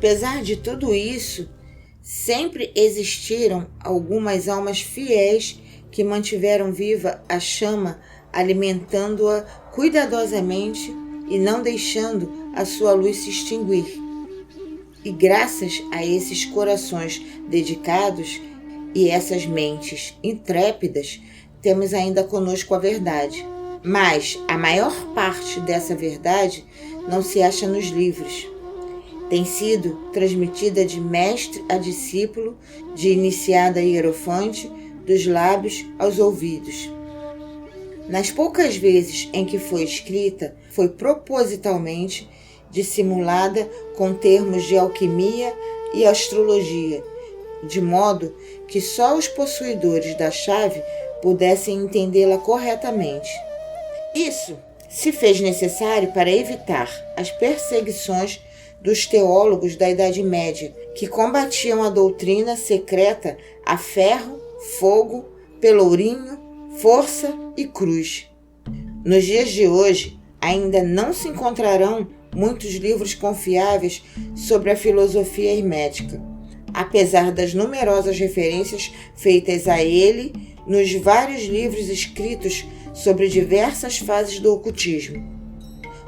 Apesar de tudo isso, sempre existiram algumas almas fiéis que mantiveram viva a chama, alimentando-a cuidadosamente e não deixando a sua luz se extinguir. E graças a esses corações dedicados e essas mentes intrépidas, temos ainda conosco a verdade. Mas a maior parte dessa verdade não se acha nos livros. Tem sido transmitida de mestre a discípulo, de iniciado a hierofante, dos lábios aos ouvidos. Nas poucas vezes em que foi escrita, foi propositalmente dissimulada com termos de alquimia e astrologia, de modo que só os possuidores da chave pudessem entendê-la corretamente. Isso se fez necessário para evitar as perseguições dos teólogos da Idade Média, que combatiam a doutrina secreta a ferro, fogo, pelourinho, força e cruz. Nos dias de hoje, ainda não se encontrarão muitos livros confiáveis sobre a filosofia hermética, apesar das numerosas referências feitas a ele nos vários livros escritos sobre diversas fases do ocultismo.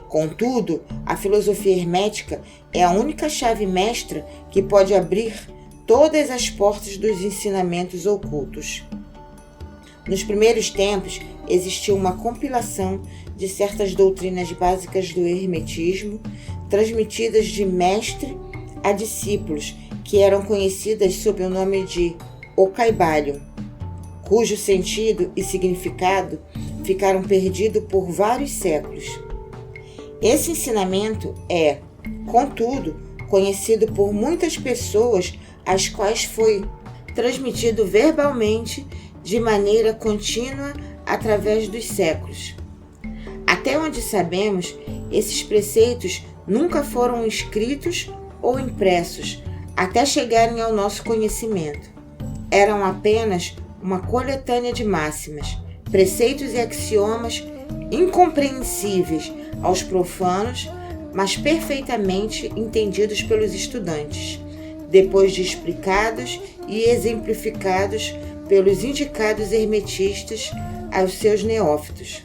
Contudo, a filosofia hermética é a única chave mestra que pode abrir todas as portas dos ensinamentos ocultos. Nos primeiros tempos, existiu uma compilação de certas doutrinas básicas do hermetismo, transmitidas de mestre a discípulos, que eram conhecidas sob o nome de O Caibalion, cujo sentido e significado ficaram perdidos por vários séculos. Esse ensinamento é, contudo, conhecido por muitas pessoas, às quais foi transmitido verbalmente de maneira contínua através dos séculos. Até onde sabemos, esses preceitos nunca foram escritos ou impressos até chegarem ao nosso conhecimento. Eram apenas uma coletânea de máximas, preceitos e axiomas incompreensíveis aos profanos, mas perfeitamente entendidos pelos estudantes, depois de explicados e exemplificados pelos indicados hermetistas aos seus neófitos.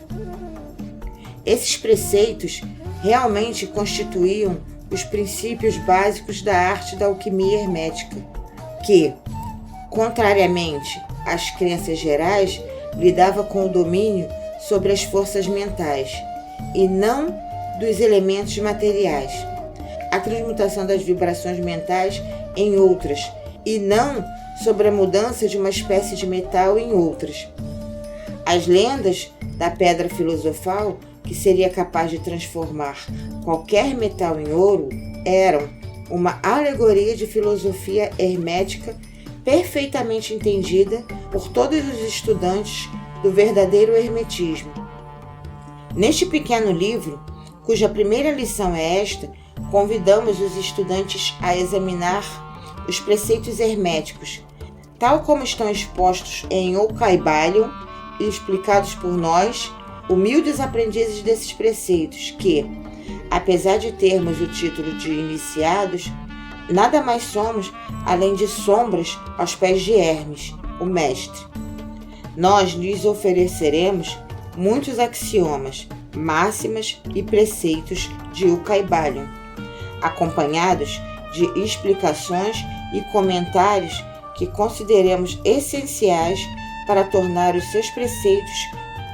Esses preceitos realmente constituíam os princípios básicos da arte da alquimia hermética, que, contrariamente às crenças gerais, lidava com o domínio sobre as forças mentais e não dos elementos materiais, a transmutação das vibrações mentais em outras e não sobre a mudança de uma espécie de metal em outras. As lendas da pedra filosofal, que seria capaz de transformar qualquer metal em ouro, eram uma alegoria de filosofia hermética perfeitamente entendida por todos os estudantes do verdadeiro hermetismo. Neste pequeno livro, cuja primeira lição é esta, convidamos os estudantes a examinar os preceitos herméticos, tal como estão expostos em O Caibalion e explicados por nós, humildes aprendizes desses preceitos, que, apesar de termos o título de iniciados, nada mais somos além de sombras aos pés de Hermes, o mestre. Nós lhes ofereceremos muitos axiomas, máximas e preceitos de O Caibalion, acompanhados de explicações e comentários que consideremos essenciais para tornar os seus preceitos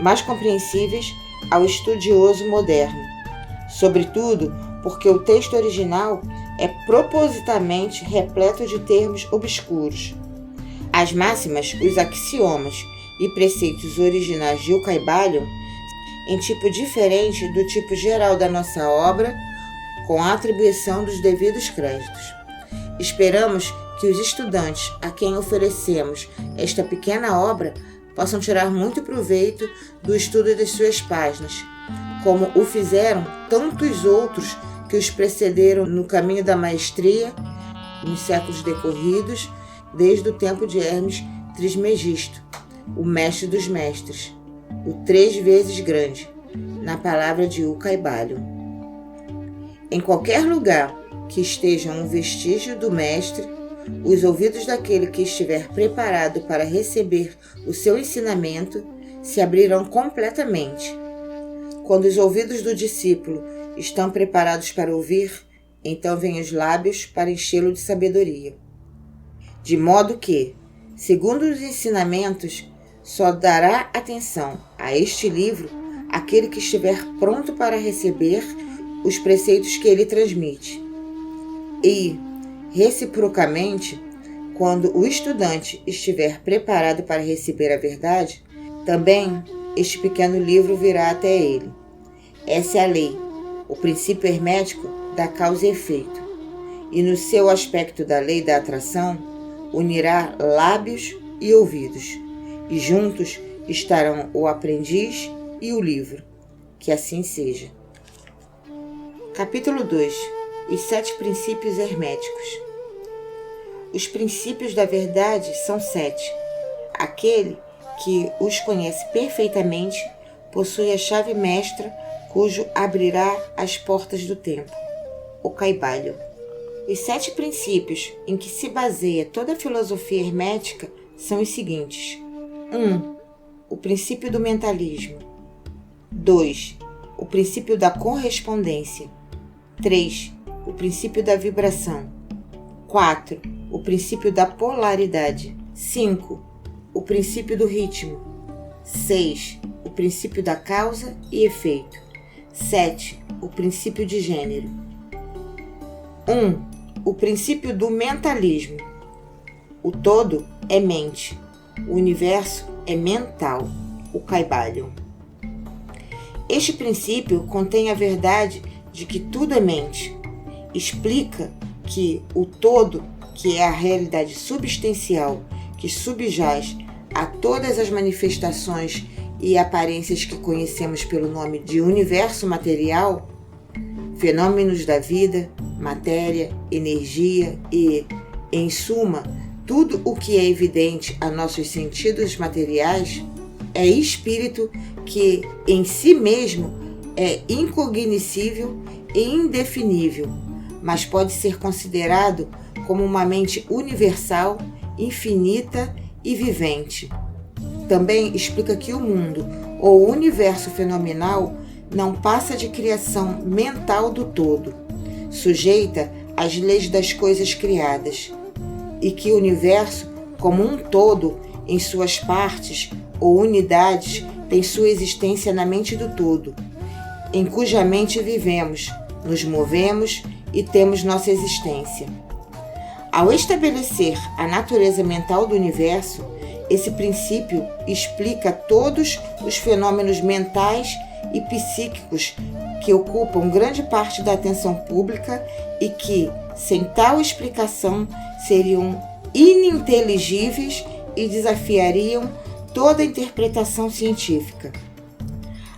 mais compreensíveis ao estudioso moderno, sobretudo porque o texto original é propositadamente repleto de termos obscuros. As máximas, os axiomas e preceitos originais de O Caibalion, em tipo diferente do tipo geral da nossa obra, com a atribuição dos devidos créditos. Esperamos que os estudantes a quem oferecemos esta pequena obra possam tirar muito proveito do estudo das suas páginas, como o fizeram tantos outros que os precederam no caminho da maestria nos séculos decorridos, desde o tempo de Hermes Trismegisto, o mestre dos mestres, o 3 vezes grande, na palavra de O Caibalion. Em qualquer lugar que estejam um vestígio do Mestre, os ouvidos daquele que estiver preparado para receber o seu ensinamento se abrirão completamente. Quando os ouvidos do discípulo estão preparados para ouvir, então vêm os lábios para enchê-lo de sabedoria. De modo que, segundo os ensinamentos, só dará atenção a este livro aquele que estiver pronto para receber os preceitos que ele transmite. E, reciprocamente, quando o estudante estiver preparado para receber a verdade, também este pequeno livro virá até ele. Essa é a lei, o princípio hermético da causa e efeito, e no seu aspecto da lei da atração, unirá lábios e ouvidos, e juntos estarão o aprendiz e o livro. Que assim seja. Capítulo 2. Os 7 princípios herméticos. Os princípios da verdade são 7. Aquele que os conhece perfeitamente possui a chave mestra, cujo abrirá as portas do tempo, o Kaivalya. Os 7 princípios em que se baseia toda a filosofia hermética são os seguintes: 1. O princípio do mentalismo. 2. O princípio da correspondência. 3. O princípio da vibração. 4. O princípio da polaridade. 5. O princípio do ritmo. 6. O princípio da causa e efeito. 7. O princípio de gênero. 1. O princípio do mentalismo. O todo é mente. O universo é mental, o Kaivalya. Este princípio contém a verdade de que tudo é mente. Explica que o todo, que é a realidade substancial que subjaz a todas as manifestações e aparências que conhecemos pelo nome de universo material, fenômenos da vida, matéria, energia e, em suma, tudo o que é evidente a nossos sentidos materiais, é espírito que, em si mesmo, é incognoscível e indefinível, mas pode ser considerado como uma mente universal, infinita e vivente. Também explica que o mundo, ou universo fenomenal, não passa de criação mental do todo, sujeita às leis das coisas criadas, e que o universo, como um todo, em suas partes ou unidades, tem sua existência na mente do todo, em cuja mente vivemos, nos movemos e temos nossa existência. Ao estabelecer a natureza mental do universo, esse princípio explica todos os fenômenos mentais e psíquicos que ocupam grande parte da atenção pública e que, sem tal explicação, seriam ininteligíveis e desafiariam toda a interpretação científica.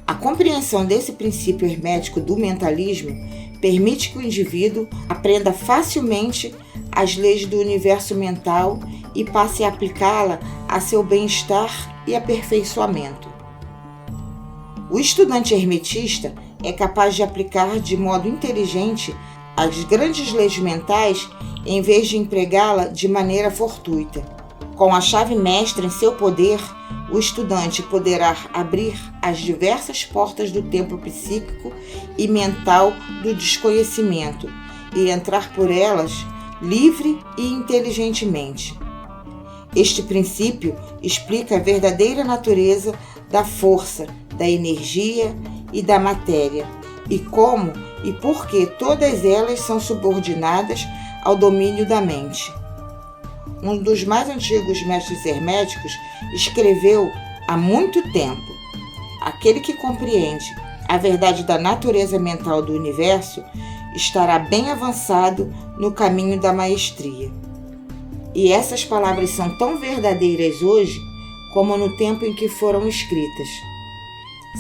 A compreensão desse princípio hermético do mentalismo permite que o indivíduo aprenda facilmente as leis do universo mental e passe a aplicá-la a seu bem-estar e aperfeiçoamento. O estudante hermetista é capaz de aplicar de modo inteligente as grandes leis mentais em vez de empregá-la de maneira fortuita. Com a chave mestra em seu poder, o estudante poderá abrir as diversas portas do templo psíquico e mental do desconhecimento e entrar por elas livre e inteligentemente. Este princípio explica a verdadeira natureza da força, da energia e da matéria, e como e por que todas elas são subordinadas ao domínio da mente. Um dos mais antigos mestres herméticos escreveu há muito tempo: aquele que compreende a verdade da natureza mental do universo estará bem avançado no caminho da maestria. E essas palavras são tão verdadeiras hoje como no tempo em que foram escritas.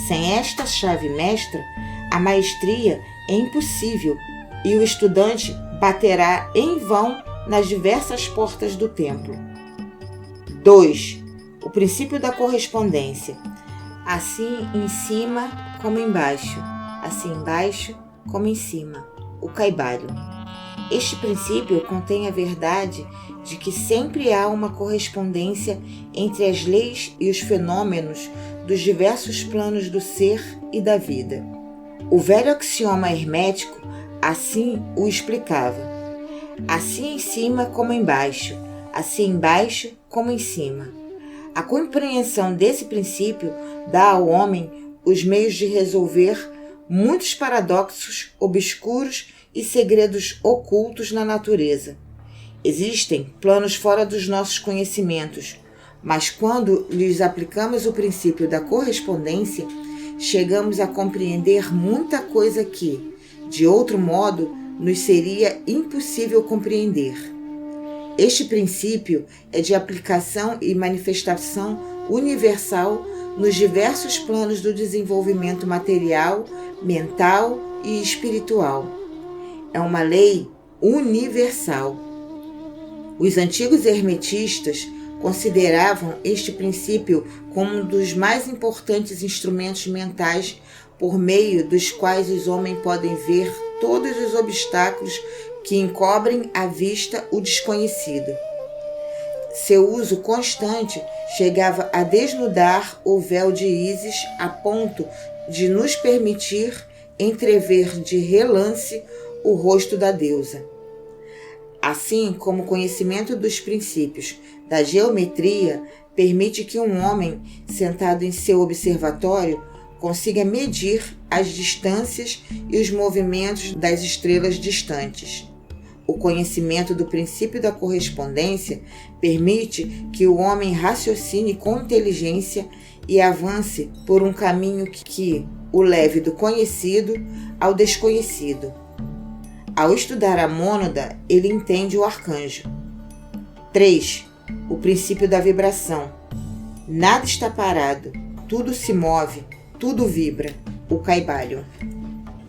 Sem esta chave mestra, a maestria é impossível e o estudante baterá em vão nas diversas portas do templo. 2. O princípio da correspondência. Assim em cima como embaixo, assim embaixo como em cima, o Kaivalya. Este princípio contém a verdade de que sempre há uma correspondência entre as leis e os fenômenos dos diversos planos do ser e da vida. O velho axioma hermético assim o explicava: assim em cima como embaixo, assim embaixo como em cima. A compreensão desse princípio dá ao homem os meios de resolver muitos paradoxos obscuros e segredos ocultos na natureza. Existem planos fora dos nossos conhecimentos, mas quando lhes aplicamos o princípio da correspondência, chegamos a compreender muita coisa que, de outro modo, nos seria impossível compreender. Este princípio é de aplicação e manifestação universal nos diversos planos do desenvolvimento material, mental e espiritual. É uma lei universal. Os antigos hermetistas consideravam este princípio como um dos mais importantes instrumentos mentais por meio dos quais os homens podem ver todos os obstáculos que encobrem à vista o desconhecido. Seu uso constante chegava a desnudar o véu de Ísis a ponto de nos permitir entrever de relance o rosto da deusa. Assim como o conhecimento dos princípios da geometria permite que um homem, sentado em seu observatório, consiga medir as distâncias e os movimentos das estrelas distantes. O conhecimento do princípio da correspondência permite que o homem raciocine com inteligência e avance por um caminho que o leve do conhecido ao desconhecido. Ao estudar a mônada, ele entende o arcanjo. 3. O princípio da vibração. Nada está parado, tudo se move, tudo vibra. O Kybalion.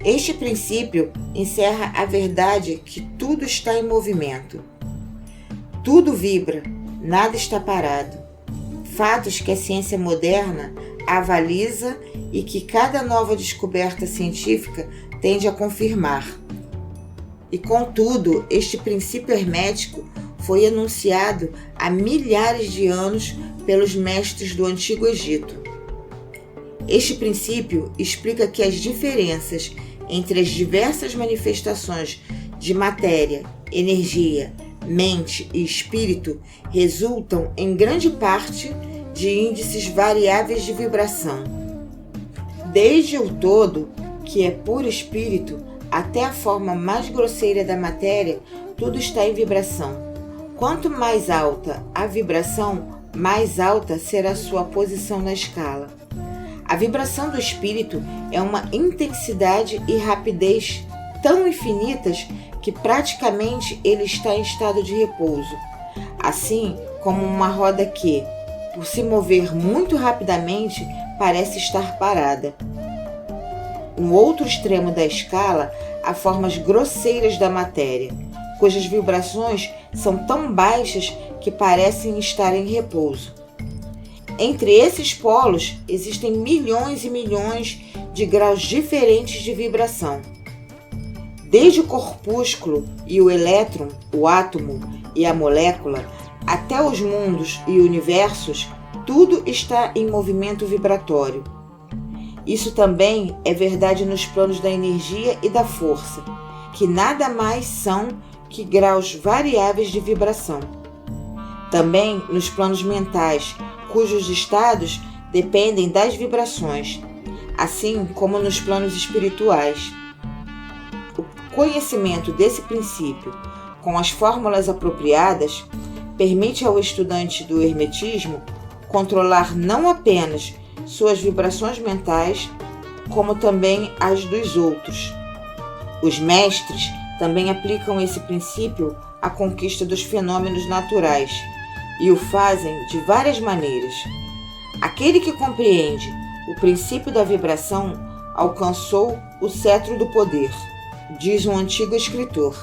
Este princípio encerra a verdade que tudo está em movimento. Tudo vibra, nada está parado. Fatos que a ciência moderna avaliza e que cada nova descoberta científica tende a confirmar. E contudo, este princípio hermético foi enunciado há milhares de anos pelos mestres do Antigo Egito. Este princípio explica que as diferenças entre as diversas manifestações de matéria, energia, mente e espírito resultam em grande parte de índices variáveis de vibração. Desde o todo, que é puro espírito, até a forma mais grosseira da matéria, tudo está em vibração. Quanto mais alta a vibração, mais alta será sua posição na escala. A vibração do espírito é uma intensidade e rapidez tão infinitas que praticamente ele está em estado de repouso, assim como uma roda que, por se mover muito rapidamente, parece estar parada. No outro extremo da escala, há formas grosseiras da matéria, cujas vibrações são tão baixas que parecem estar em repouso. Entre esses polos existem milhões e milhões de graus diferentes de vibração. Desde o corpúsculo e o elétron, o átomo e a molécula, até os mundos e universos, tudo está em movimento vibratório. Isso também é verdade nos planos da energia e da força, que nada mais são que graus variáveis de vibração. Também nos planos mentais, cujos estados dependem das vibrações, assim como nos planos espirituais. O conhecimento desse princípio, com as fórmulas apropriadas, permite ao estudante do hermetismo controlar não apenas suas vibrações mentais, como também as dos outros. Os mestres também aplicam esse princípio à conquista dos fenômenos naturais e o fazem de várias maneiras. Aquele que compreende o princípio da vibração alcançou o cetro do poder, diz um antigo escritor.